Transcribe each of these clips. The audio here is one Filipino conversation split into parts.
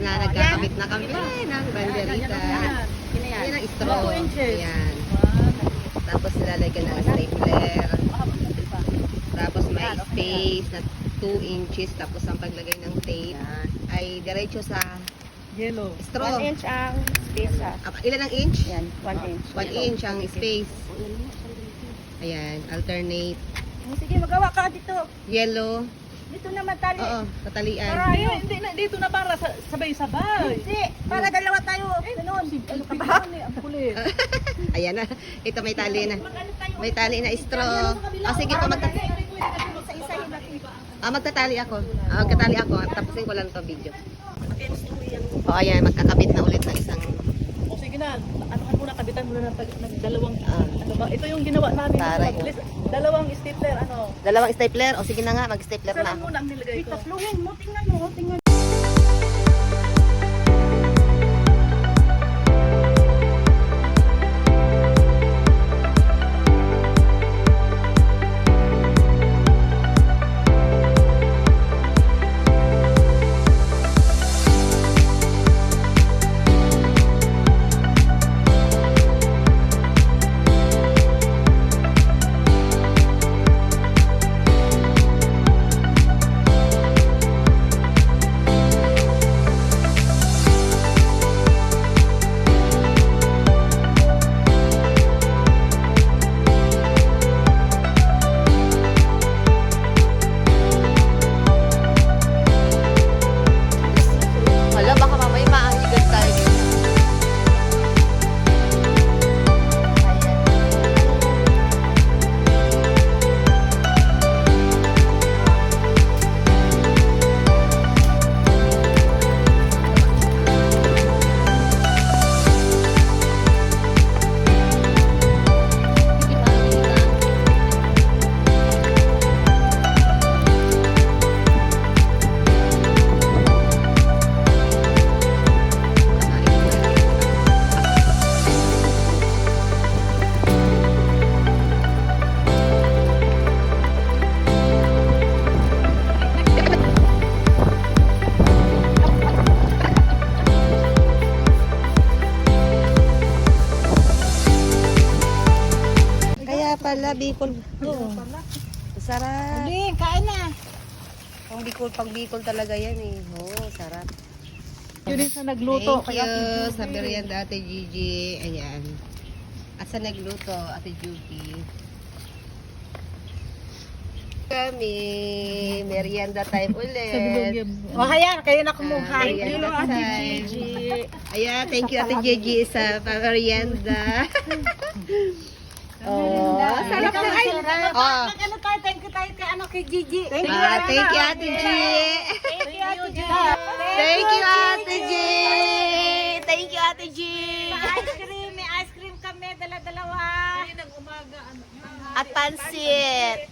Ayan na, nagkakabit na kami ng banderita. Ayan ang straw. Ayan. Tapos nilalagyan ng stapler. Tapos may space na 2 inches. Tapos ang paglagay ng tape ay diretso sa Yellow. straw. 1 inch ang space ha. Ilan ang inch? Yan, 1 inch. 1 inch ang space. Ayan, alternate. Sige, magawa ka dito. Yellow. Dito naman tali. Oo, tatalian. Hindi na, dito na para sabay-sabay. Hindi, para dalawa tayo. Ganun. Ano ka ba? Ang kulit. Ayan na. Ito may tali na. Mag-ano tayo? May tali na straw. Sige po, Isa-isa yun natin. magtatali ako. Magtatali ako. Tapusin ko lang to video. O ayan, magkakabit na ulit ng isang O sige na, ano ka muna, kabitan muna ng dalawang, ano ba? Ito yung ginawa namin. Taray. Dalawang stapler, ano. dalawang stapler. O sige na nga, mag-stapler Isa na. lang muna ang nilagay ko. Tatluhin mo, tingnan mo, tingnan. Wala, baka mamaya maangigan tayo dito. Kaya pala, Bicol. Sarap. Hindi, kain na. Pang Bicol, pang Bicol talaga yan eh. Oo, sarap. Yun yung sa nagluto. Thank you sa merienda, Ate Gigi. Ayan. At sa nagluto, Ate Judy. Kami, merienda time ulit. O, hayan, kayo na kumuha. Merienda time. Ayan, thank you Ate Gigi sa merienda. Oh, sarap na ay. Oh. Ano tayo, thank you tayo kay, ano, kay Gigi. Thank you Ate G. Thank you, Gigi. Thank you Ate G. Thank you Ate G. May ice cream kami, dala-dalawa. At pansit.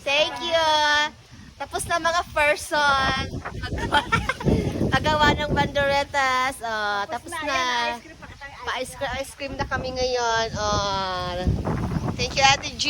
Thank you. Tapos na mga person. Paggawa ng banderetas. Oh, tapos na. Pa-ice cream na kami ngayon. Oh. Thank you Ate G.